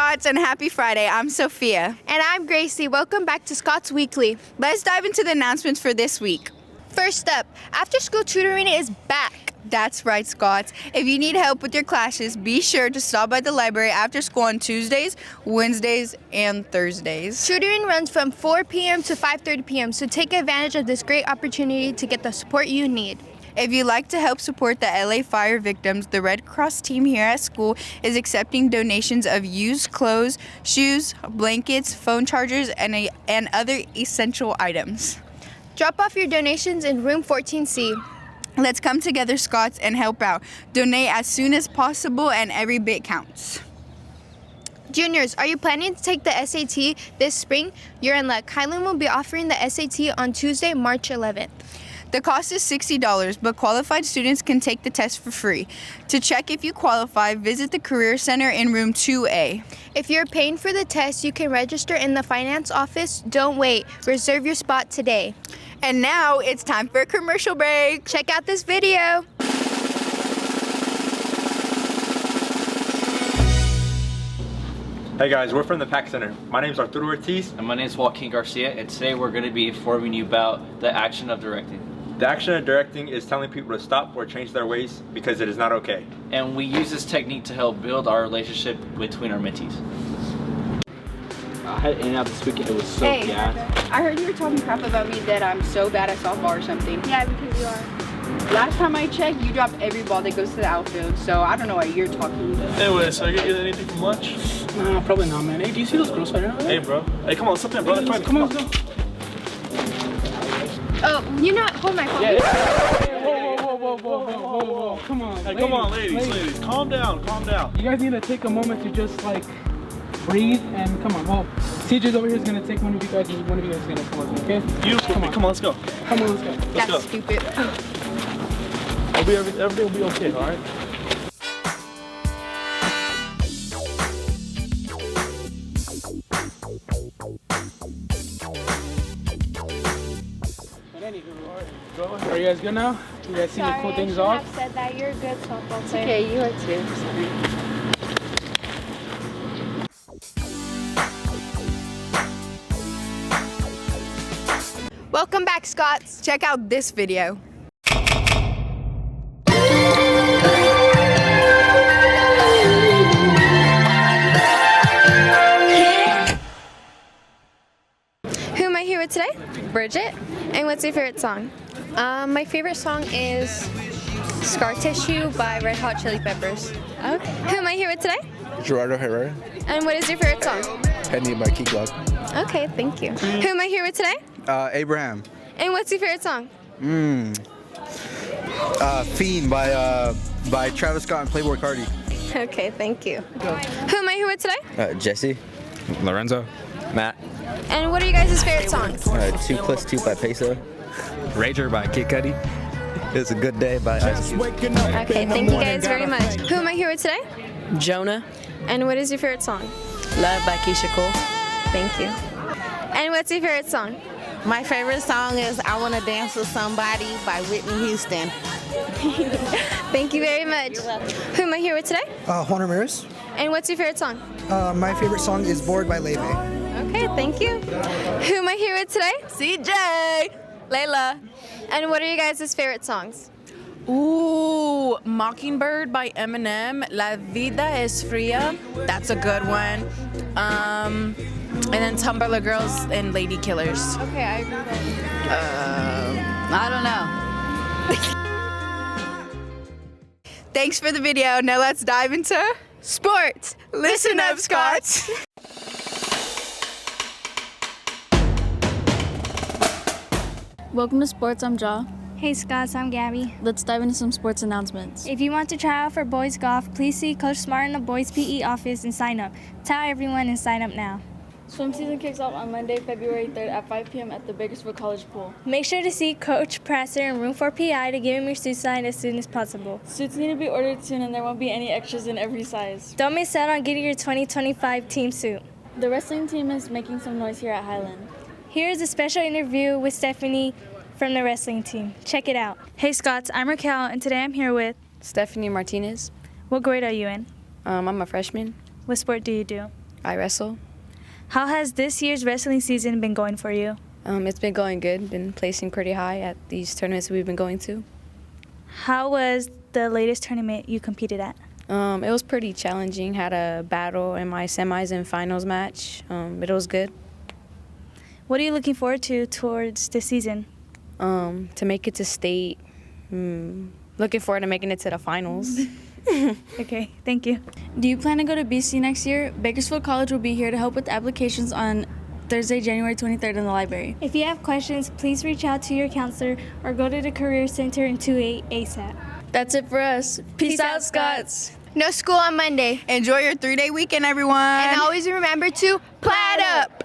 Scots, and happy Friday. I'm Sophia. And I'm Gracie. Welcome back to Scott's Weekly. Let's dive into the announcements for this week. First up, after school tutoring is back. That's right, Scots. If you need help with your classes, be sure to stop by the library after school on Tuesdays, Wednesdays, and Thursdays. Tutoring runs from 4 p.m. to 5:30 p.m., so take advantage of this great opportunity to get the support you need. If you'd like to help support the LA fire victims, the Red Cross team here at school is accepting donations of used clothes, shoes, blankets, phone chargers, and other essential items. Drop off your donations in room 14C. Let's come together, Scots, and help out. Donate as soon as possible, and every bit counts. Juniors, are you planning to take the SAT this spring? You're in luck. Highland will be offering the SAT on Tuesday, March 11th. The cost is $60, but qualified students can take the test for free. To check if you qualify, visit the Career Center in room 2A. If you're paying for the test, you can register in the finance office. Don't wait. Reserve your spot today. And now it's time for a commercial break. Check out this video. Hey guys, we're from the PAC Center. My name is Arturo Ortiz. And my name is Joaquin Garcia, and today we're going to be informing you about the action of directing. The action of directing is telling people to stop or change their ways because it is not okay. And we use this technique to help build our relationship between our mentees. I had In-N-Out this weekend. It was so gas. I heard you were talking crap about me that I'm so bad at softball or something. Yeah, because you are. Last time I checked, you dropped every ball that goes to the outfield, so I don't know what you're talking about. Anyway, so I get you anything from lunch? Nah, probably not, man. Hey, do you see those girls fighting over there? Hey, bro. Hey, come on, step in, bro. Let's fight. Come on, let's go. Oh, you know what? Hold my phone. Whoa. Come on. Hey, come on, ladies. Calm down. You guys need to take a moment to just, like, breathe and come on. Well, TJ's over here is going to take one of you guys and one of you guys is going to come with me, okay? Beautiful. Come on, let's go. Come on, let's go. Let's go. That's stupid. Everything will be okay, all right? Are you guys good now? You guys see the cool things off? I said that. You're a good softball player. Okay, you are too. Sorry. Welcome back, Scots. Check out this video. Who am I here with today? Bridget. And what's your favorite song? My favorite song is Scar Tissue by Red Hot Chili Peppers. Okay. Who am I here with today? Gerardo Herrera. And what is your favorite song? Penny by Key Glock. Okay, thank you. Who am I here with today? Abraham. And what's your favorite song? Fiend by Travis Scott and Playboi Carti. Okay, thank you. Who am I here with today? Jesse. Lorenzo. Matt. And what are you guys' favorite songs? 2+2 by Peso. Rager by Kid Cudi. It's a Good Day by Ice Cube. Okay, thank you guys very much. Who am I here with today? Jonah. And what is your favorite song? Love by Keisha Cole. Thank you. And what's your favorite song? My favorite song is I Wanna Dance With Somebody by Whitney Houston. Thank you very much. Who am I here with today? Juan Ramirez. And what's your favorite song? My favorite song is Bored by Leve. Okay, thank you. Who am I here with today? CJ. Layla. And what are you guys' favorite songs? Ooh, Mockingbird by Eminem. La Vida Es Fria. That's a good one. And then Tumblr Girls and Lady Killers. Okay, I agree with that. I don't know. Thanks for the video. Now let's dive into Sports. Listen Up, Scots. Welcome to Sports, I'm Ja. Hey Scots, I'm Gabby. Let's dive into some sports announcements. If you want to try out for boys golf, please see Coach Smart in the boys PE office and sign up. Tell everyone and sign up now. Swim season kicks off on Monday, February 3rd at 5 p.m. at the Bakersfield College Pool. Make sure to see Coach Prasser in room 4PI to give him your suit signed as soon as possible. Suits need to be ordered soon and there won't be any extras in every size. Don't miss out on getting your 2025 team suit. The wrestling team is making some noise here at Highland. Here's a special interview with Stephanie from the wrestling team. Check it out. Hey Scots, I'm Raquel and today I'm here with Stephanie Martinez. What grade are you in? I'm a freshman. What sport do you do? I wrestle. How has this year's wrestling season been going for you? It's been going good. Been placing pretty high at these tournaments we've been going to. How was the latest tournament you competed at? It was pretty challenging. Had a battle in my semis and finals match, but it was good. What are you looking forward to towards this season? To make it to state. Looking forward to making it to the finals. Okay, thank you. Do you plan to go to BC next year? Bakersfield College will be here to help with applications on Thursday, January 23rd in the library. If you have questions, please reach out to your counselor or go to the Career Center in 2-8 ASAP. That's it for us. Peace out, Scots. No school on Monday. Enjoy your 3-day weekend, everyone. And always remember to plaid up.